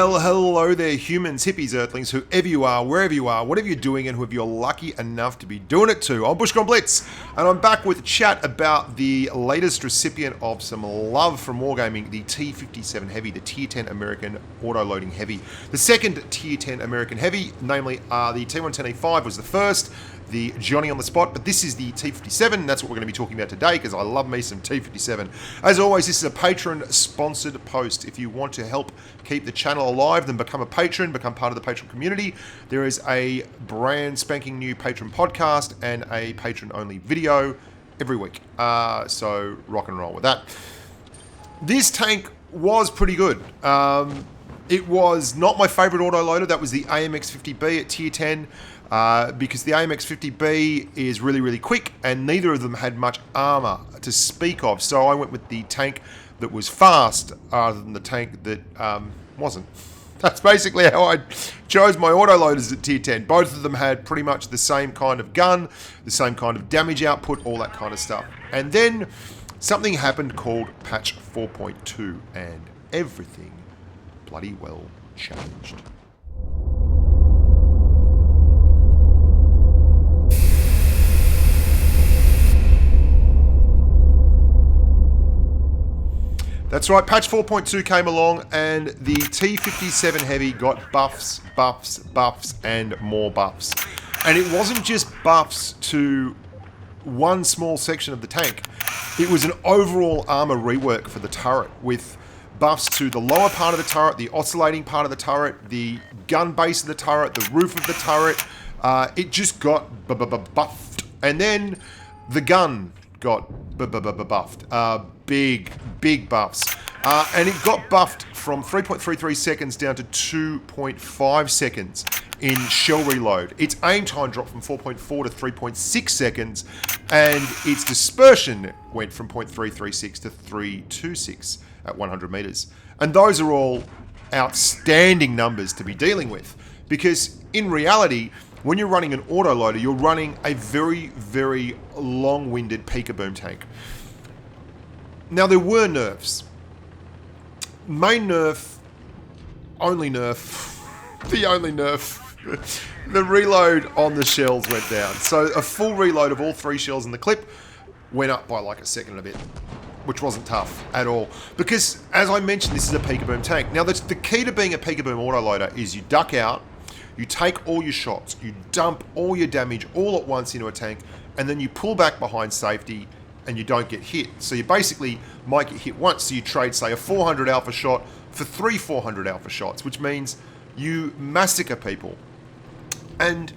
Well, hello there, humans, hippies, earthlings, whoever you are, wherever you are, whatever you're doing, and whoever you're lucky enough to be doing it to. I'm Bushka Blitz, and I'm back with a chat about the latest recipient of some love from Wargaming, the T57 Heavy, the Tier 10 American Auto-Loading Heavy. The second Tier 10 American Heavy, namely the T110E5 was the first, the Johnny on the spot, but this is the T57, and that's what we're going to be talking about today, because I love me some T57. As always, this is a patron-sponsored post. If you want to help keep the channel alive, then become a patron, become part of the patron community. There is a brand spanking new patron podcast and a patron-only video every week. So rock and roll with that. This tank was pretty good. It was not my favorite autoloader. That was the AMX50B at Tier 10. Because the AMX50B is really, really quick, and neither of them had much armour to speak of. So I went with the tank that was fast rather than the tank that wasn't. That's basically how I chose my autoloaders at Tier 10. Both of them had pretty much the same kind of gun, the same kind of damage output, all that kind of stuff. And then something happened called patch 4.2, and everything bloody well changed. That's right, patch 4.2 came along and the T57 Heavy got buffs, buffs, buffs, and more buffs. And it wasn't just buffs to one small section of the tank. It was an overall armour rework for the turret with buffs to the lower part of the turret, the oscillating part of the turret, the gun base of the turret, the roof of the turret. It just got buffed. And then the gun got buffed. Big buffs. And it got buffed from 3.33 seconds down to 2.5 seconds in shell reload. Its aim time dropped from 4.4 to 3.6 seconds, and its dispersion went from 0.336 to 326 at 100 meters. And those are all outstanding numbers to be dealing with, because in reality, when you're running an autoloader, you're running a very, very long-winded Peek-a-Boom tank. Now, there were nerfs. Main nerf, only nerf, the only nerf, the reload on the shells went down. So a full reload of all 3 shells in the clip went up by like a second and a bit, which wasn't tough at all. Because, as I mentioned, this is a Peek-a-Boom tank. Now, the key to being a Peek-a-Boom autoloader is you duck out, you take all your shots, you dump all your damage all at once into a tank, and then you pull back behind safety and you don't get hit. So you basically might get hit once, so you trade, say, a 400 alpha shot for 3 400 alpha shots, which means you massacre people. And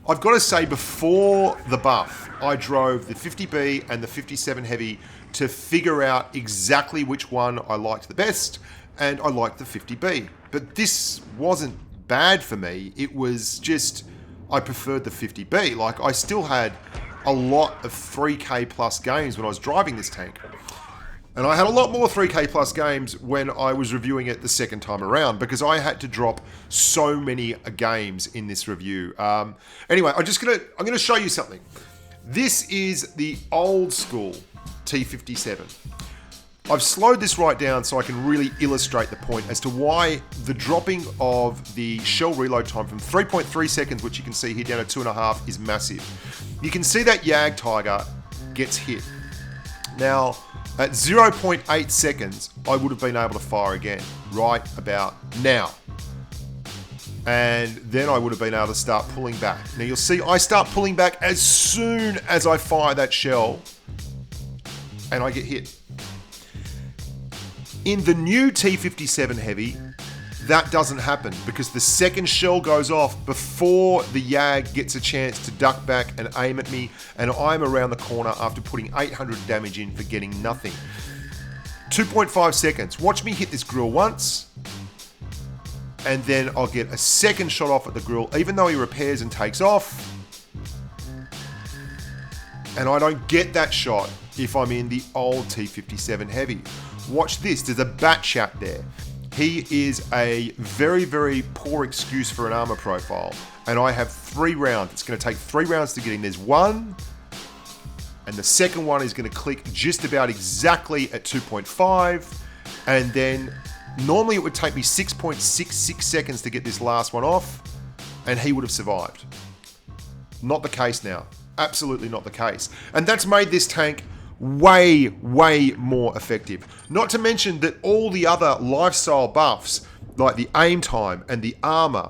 I've got to say, before the buff, I drove the 50B and the 57 Heavy to figure out exactly which one I liked the best, and I liked the 50B. But this wasn't bad for me. It was just, I preferred the 50B. Like, I still had a lot of 3K plus games when I was driving this tank. And I had a lot more 3K plus games when I was reviewing it the second time around, because I had to drop so many games in this review. Anyway, I'm gonna show you something. This is the old school T57. I've slowed this right down so I can really illustrate the point as to why the dropping of the shell reload time from 3.3 seconds, which you can see here, down to 2.5, is massive. You can see that Yag Tiger gets hit. Now, at 0.8 seconds, I would have been able to fire again, right about now. And then I would have been able to start pulling back. Now you'll see I start pulling back as soon as I fire that shell, and I get hit. In the new T57 Heavy, that doesn't happen, because the second shell goes off before the Yag gets a chance to duck back and aim at me, and I'm around the corner after putting 800 damage in for getting nothing. 2.5 seconds. Watch me hit this grill once, and then I'll get a second shot off at the grill, even though he repairs and takes off. And I don't get that shot if I'm in the old T57 Heavy. Watch this, there's a bat chat there. He is a very, very poor excuse for an armor profile. And I have 3 rounds. It's going to take 3 rounds to get in. There's one, and the second one is going to click just about exactly at 2.5. And then Normally it would take me 6.66 seconds to get this last one off, and he would have survived. Not the case now. Absolutely not the case. And that's made this tank way, way more effective. Not to mention that all the other lifestyle buffs, like the aim time and the armor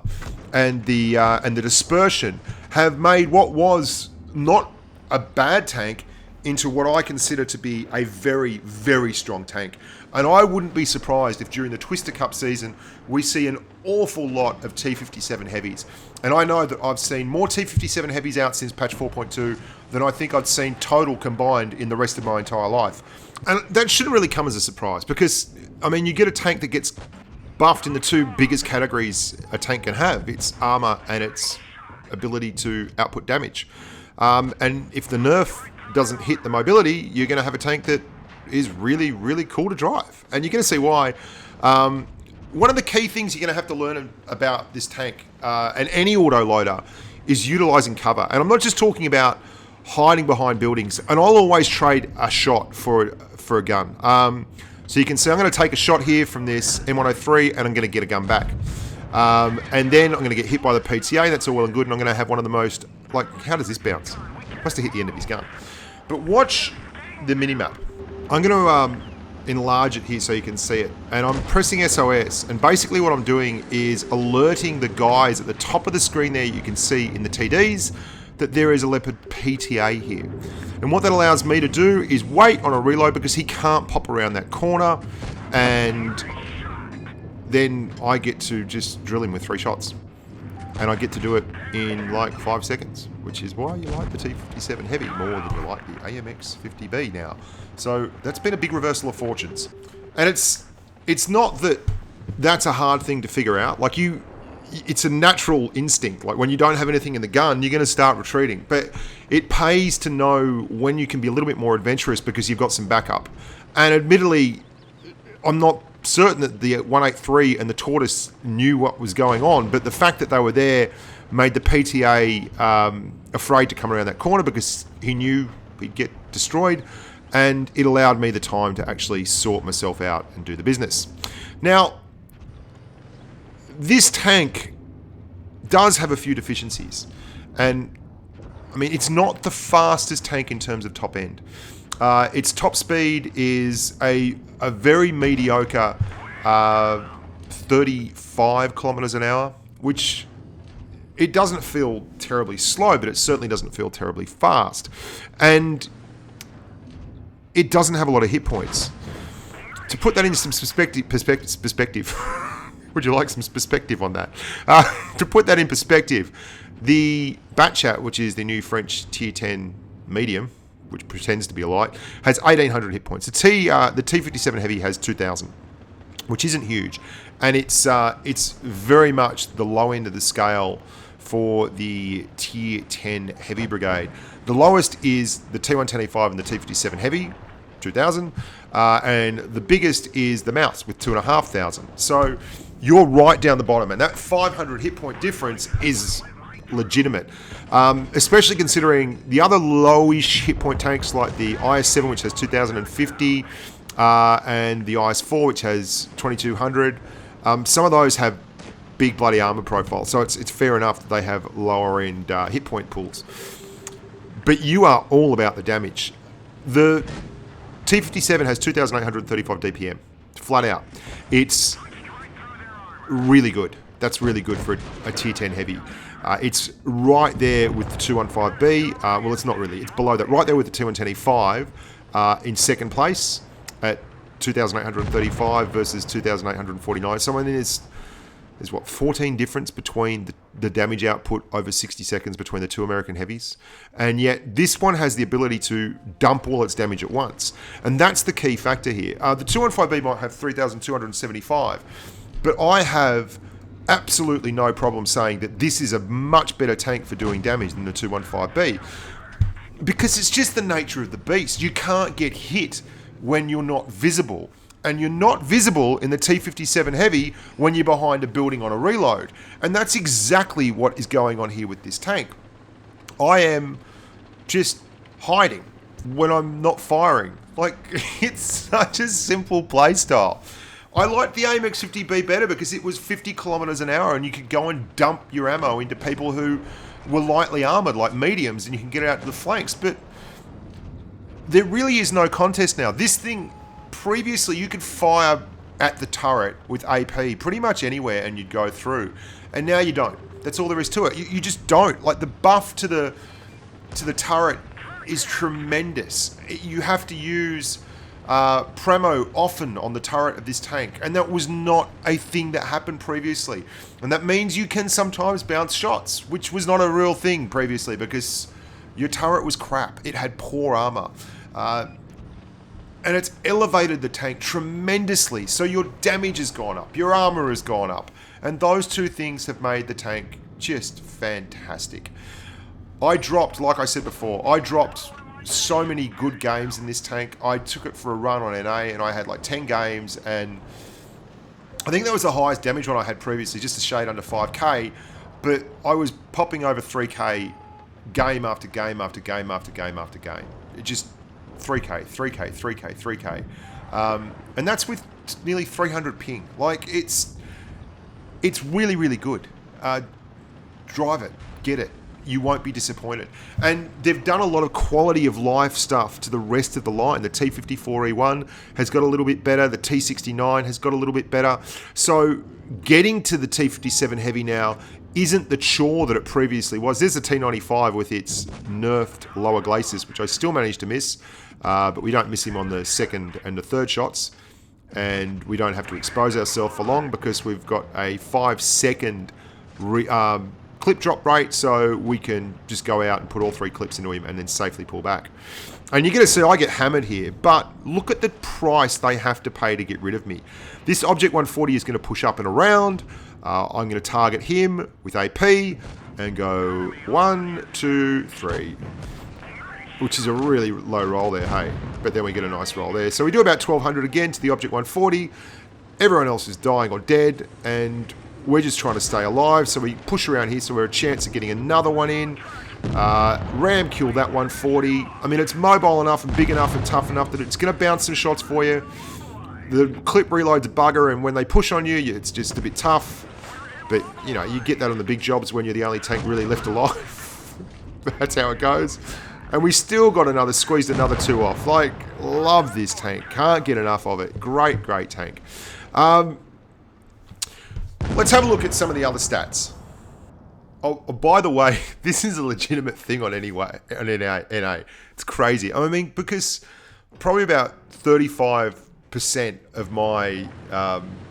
and the dispersion, have made what was not a bad tank into what I consider to be a very, very strong tank. And I wouldn't be surprised if during the Twister Cup season we see an awful lot of T57 heavies. And I know that I've seen more T57 heavies out since patch 4.2 than I think I'd seen total combined in the rest of my entire life. And that shouldn't really come as a surprise because, I mean, you get a tank that gets buffed in the two biggest categories a tank can have. It's armor and its ability to output damage. And if the nerf doesn't hit the mobility, you're going to have a tank that is really, really cool to drive. And you're going to see why. One of the key things you're going to have to learn about this tank and any autoloader is utilizing cover. And I'm not just talking about hiding behind buildings. And I'll always trade a shot for a gun. So you can see I'm going to take a shot here from this M103 and I'm going to get a gun back. And then I'm going to get hit by the PTA. That's all well and good. And I'm going to have one of the most, like, how does this bounce? Must have hit the end of his gun. But watch the minimap. I'm going to enlarge it here so you can see it. And I'm pressing SOS. And basically what I'm doing is alerting the guys at the top of the screen there you can see in the TDs that there is a Leopard PTA here. And what that allows me to do is wait on a reload because he can't pop around that corner. And then I get to just drill him with 3 shots. And I get to do it in like 5 seconds, which is why you like the T57 Heavy more than you like the AMX 50B now. So that's been a big reversal of fortunes. And it's not that that's a hard thing to figure out. Like it's a natural instinct. Like when you don't have anything in the gun, you're going to start retreating. But it pays to know when you can be a little bit more adventurous because you've got some backup. And admittedly, I'm not certain that the 183 and the Tortoise knew what was going on, but the fact that they were there made the PTA afraid to come around that corner because he knew he'd get destroyed, and it allowed me the time to actually sort myself out and do the business. Now, this tank does have a few deficiencies, and I mean, it's not the fastest tank in terms of top end. Its top speed is a very mediocre 35 kilometers an hour, which it doesn't feel terribly slow, but it certainly doesn't feel terribly fast. And it doesn't have a lot of hit points. To put that into some perspective, would you like some perspective on that? To put that in perspective, the Batchat, which is the new French Tier 10 medium, which pretends to be a light, has 1,800 hit points. The T57 Heavy has 2,000, which isn't huge. And it's very much the low end of the scale for the Tier 10 Heavy Brigade. The lowest is the T110E5 and the T57 Heavy, 2,000. And the biggest is the Mouse with 2,500. So you're right down the bottom. And that 500 hit point difference is legitimate, especially considering the other lowish hit point tanks like the IS-7, which has 2,050, and the IS-4, which has 2,200. Some of those have big bloody armor profiles, so it's fair enough that they have lower end hit point pools. But you are all about the damage. The T57 has 2,835 DPM, flat out. It's really good. That's really good for a Tier 10 Heavy. It's right there with the 215B. Well, it's not really. It's below that. Right there with the T110E5 in second place at 2,835 versus 2,849. So I mean, there's what, 14 difference between the damage output over 60 seconds between the two American heavies. And yet this one has the ability to dump all its damage at once. And that's the key factor here. The 215B might have 3,275, but I have absolutely no problem saying that this is a much better tank for doing damage than the 215B, because it's just the nature of the beast. You can't get hit when you're not visible, and you're not visible in the T57 Heavy when you're behind a building on a reload, and that's exactly what is going on here with this tank. I am just hiding when I'm not firing. Like, it's such a simple playstyle. I liked the AMIGOS 50B better because it was 50 kilometers an hour and you could go and dump your ammo into people who were lightly armored, like mediums, and you can get it out to the flanks. But there really is no contest now. This thing, previously, you could fire at the turret with AP pretty much anywhere and you'd go through. And now you don't. That's all there is to it. You just don't. Like, the buff to the turret is tremendous. You have to use Premo often on the turret of this tank, and that was not a thing that happened previously. And that means you can sometimes bounce shots, which was not a real thing previously because your turret was crap. It had poor armor. And it's elevated the tank tremendously, so your damage has gone up, your armor has gone up, and those two things have made the tank just fantastic. I dropped, like I said before, I dropped so many good games in this tank. I took it for a run on NA, and I had like 10 games, and I think that was the highest damage one I had previously, just a shade under 5k, but I was popping over 3k game after game after game after game after game. It just 3k, 3k, 3k, 3k. And that's with nearly 300 ping. Like, it's really, really good. Drive it. Get it. You won't be disappointed. And they've done a lot of quality of life stuff to the rest of the line. The T54E1 has got a little bit better. The T69 has got a little bit better. So getting to the T57 Heavy now isn't the chore that it previously was. There's the T95 with its nerfed lower glacis, which I still managed to miss. But we don't miss him on the second and the third shots. And we don't have to expose ourselves for long because we've got a 5-second clip drop rate, so we can just go out and put all 3 clips into him and then safely pull back. And you're going to see I get hammered here, but look at the price they have to pay to get rid of me. This Object 140 is going to push up and around. I'm going to target him with AP and go 1, 2, 3. Which is a really low roll there, hey. But then we get a nice roll there. So we do about 1200 again to the Object 140. Everyone else is dying or dead, and we're just trying to stay alive. So we push around here, so we're a chance of getting another one in. Ram killed that 140. I mean, it's mobile enough and big enough and tough enough that it's going to bounce some shots for you. The clip reload's a bugger, and when they push on you, it's just a bit tough. But, you know, you get that on the big jobs when you're the only tank really left alive. That's how it goes. And we still got squeezed another 2 off. Like, love this tank. Can't get enough of it. Great, great tank. Let's have a look at some of the other stats. Oh, by the way, this is a legitimate thing on NA. It's crazy. I mean, because probably about 35% of my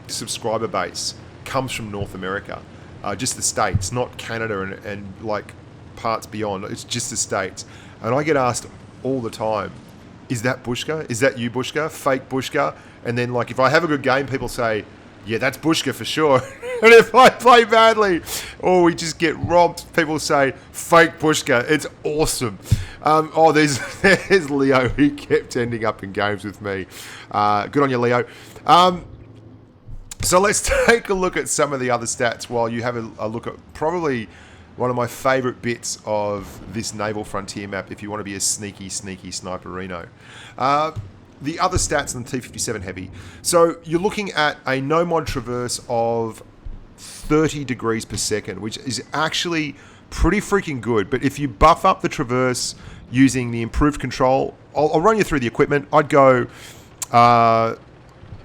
subscriber base comes from North America. Just the States, not Canada and like parts beyond. It's just the States. And I get asked all the time, is that Bushka? Is that you, Bushka? Fake Bushka? And then, like, if I have a good game, people say, yeah, that's Bushka for sure. And if I play badly or we just get robbed, people say, fake Bushka. It's awesome. There's Leo. He kept ending up in games with me. Good on you, Leo. So let's take a look at some of the other stats while you have a look at probably one of my favourite bits of this Naval Frontier map if you want to be a sneaky, sneaky sniperino. The other stats on the T57 Heavy. So you're looking at a no-mod traverse of 30 degrees per second, which is actually pretty freaking good. But if you buff up the traverse using the improved control, I'll run you through the equipment. I'd go,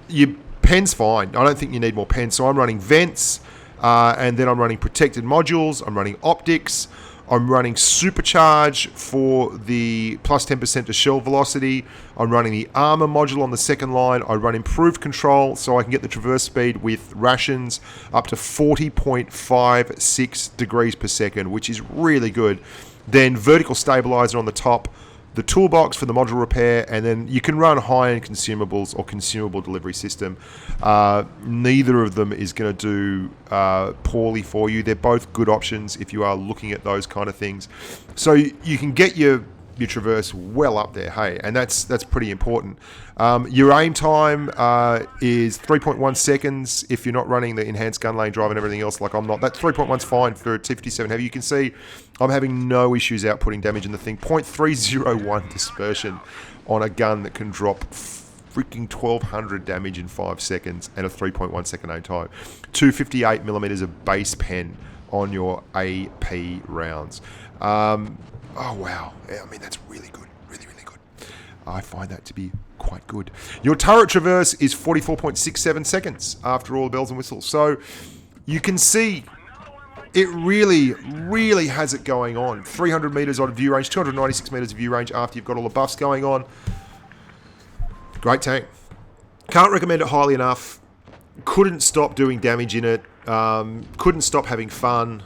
your pen's fine. I don't think you need more pen. So I'm running vents, and then I'm running protected modules. I'm running optics. I'm running supercharge for the plus 10% to shell velocity. I'm running the armour module on the second line. I run improved control so I can get the traverse speed with rations up to 40.56 degrees per second, which is really good. Then vertical stabilizer on the top, the toolbox for the module repair, and then you can run high-end consumables or consumable delivery system. Neither of them is going to do poorly for you. They're both good options if you are looking at those kind of things. So you can get your traverse well up there, hey, and that's pretty important. Your aim time is 3.1 seconds if you're not running the enhanced gun lane drive and everything else like I'm not. That 3.1's fine for a T57 Heavy. You can see I'm having no issues outputting damage in the thing. 0.301 dispersion on a gun that can drop freaking 1200 damage in 5 seconds and a 3.1 second aim time. 258 millimeters of base pen on your AP rounds. Oh, wow. I mean, that's really good. Really, really good. I find that to be quite good. Your turret traverse is 44.67 seconds after all the bells and whistles. So you can see it really, really has it going on. 300 meters on view range, 296 meters of view range after you've got all the buffs going on. Great tank. Can't recommend it highly enough. Couldn't stop doing damage in it. Couldn't stop having fun.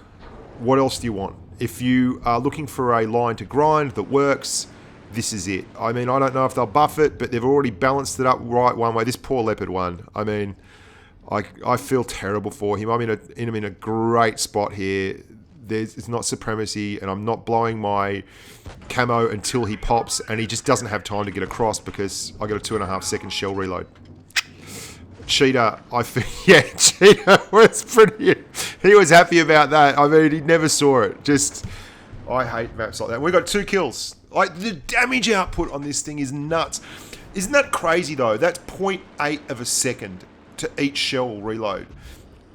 What else do you want? If you are looking for a line to grind that works, this is it. I mean, I don't know if they'll buff it, but they've already balanced it up right one way. This poor leopard one. I mean, I feel terrible for him. I'm in a great spot here. It's not supremacy, and I'm not blowing my camo until he pops, and he just doesn't have time to get across because I got a 2.5 second shell reload. Cheetah, Cheetah was pretty. He was happy about that. I mean, he never saw it. Just, I hate maps like that. We got 2 kills. Like, the damage output on this thing is nuts. Isn't that crazy though? That's 0.8 of a second to each shell reload.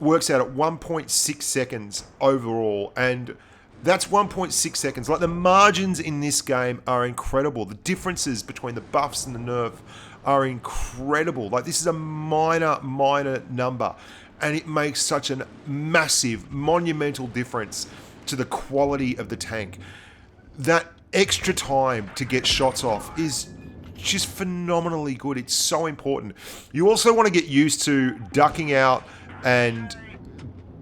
Works out at 1.6 seconds overall, and that's 1.6 seconds. Like, the margins in this game are incredible. The differences between the buffs and the nerf are incredible. Like, this is a minor number, and it makes such a massive, monumental difference to the quality of the tank. That extra time to get shots off is just phenomenally good. It's so important. You also want to get used to ducking out and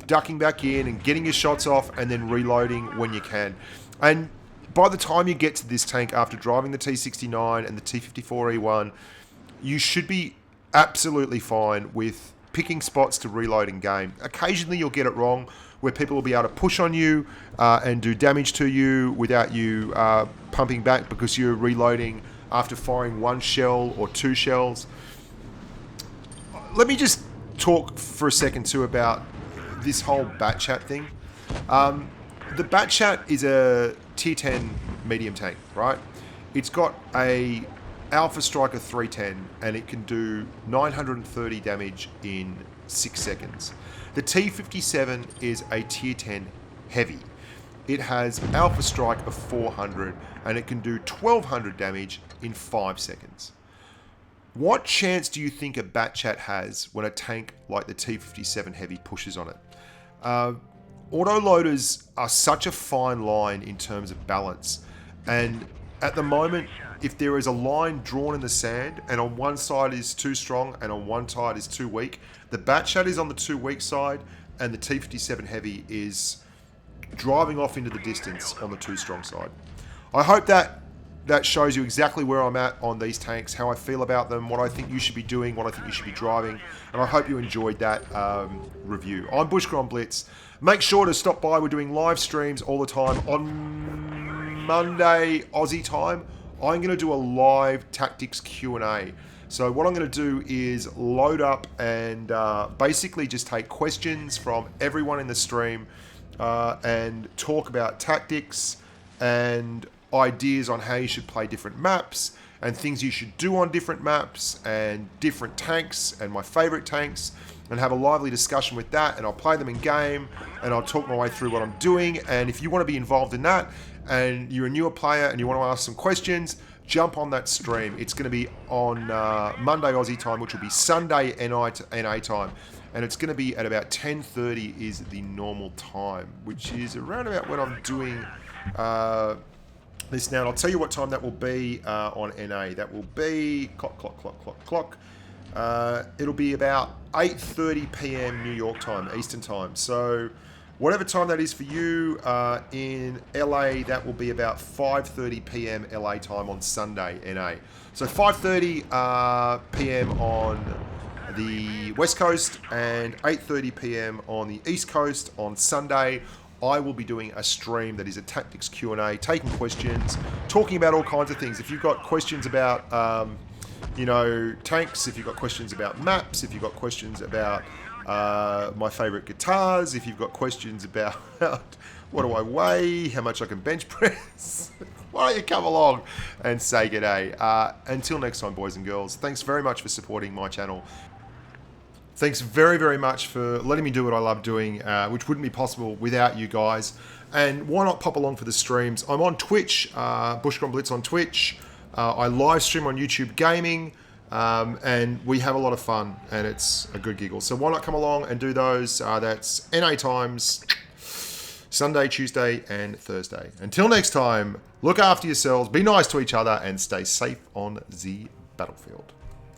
ducking back in and getting your shots off and then reloading when you can. And by the time you get to this tank after driving the T69 and the T54E1, you should be absolutely fine with picking spots to reload in game. Occasionally you'll get it wrong, where people will be able to push on you and do damage to you without you pumping back because you're reloading after firing 1 shell or 2 shells. Let me just talk for a second too about this whole bat chat thing. The bat chat is a tier 10 medium tank, right? It's got a Alpha Striker 310 and it can do 930 damage in 6 seconds. The T57 is a tier 10 heavy. It has Alpha Strike of 400 and it can do 1200 damage in 5 seconds. What chance do you think a bat chat has when a tank like the T57 Heavy pushes on it? Autoloaders are such a fine line in terms of balance, and at the moment, if there is a line drawn in the sand and on one side is too strong and on one side is too weak, the bat chat is on the too weak side and the T57 Heavy is driving off into the distance on the too strong side. I hope that shows you exactly where I'm at on these tanks, how I feel about them, what I think you should be doing, what I think you should be driving, and I hope you enjoyed that review. I'm Bushka on Blitz. Make sure to stop by. We're doing live streams all the time. On Monday, Aussie time, I'm going to do a live tactics Q&A. So what I'm going to do is load up and basically just take questions from everyone in the stream and talk about tactics and ideas on how you should play different maps and things you should do on different maps and different tanks and my favorite tanks, and have a lively discussion with that, and I'll play them in game and I'll talk my way through what I'm doing. And if you want to be involved in that and you're a newer player and you want to ask some questions, jump on that stream. It's going to be on Monday Aussie time, which will be Sunday NA time, and it's going to be at about 10:30 is the normal time, which is around about when I'm doing this now. And I'll tell you what time that will be on NA. That will be clock. It'll be about 8:30 p.m. New York time, Eastern time. So whatever time that is for you in LA, that will be about 5:30 p.m. LA time on Sunday, NA. So 5:30 p.m. on the West Coast and 8:30 p.m. on the East Coast on Sunday. I will be doing a stream that is a tactics Q&A, taking questions, talking about all kinds of things. If you've got questions about, tanks, if you've got questions about maps, if you've got questions about my favourite guitars. If you've got questions about what do I weigh, how much I can bench press, why don't you come along and say g'day. Until next time, boys and girls, thanks very much for supporting my channel. Thanks very, very much for letting me do what I love doing, which wouldn't be possible without you guys. And why not pop along for the streams? I'm on Twitch, Bushka and Blitz on Twitch. I live stream on YouTube Gaming, and we have a lot of fun, and it's a good giggle. So why not come along and do those? That's NA times, Sunday, Tuesday, and Thursday. Until next time, look after yourselves, be nice to each other, and stay safe on the battlefield.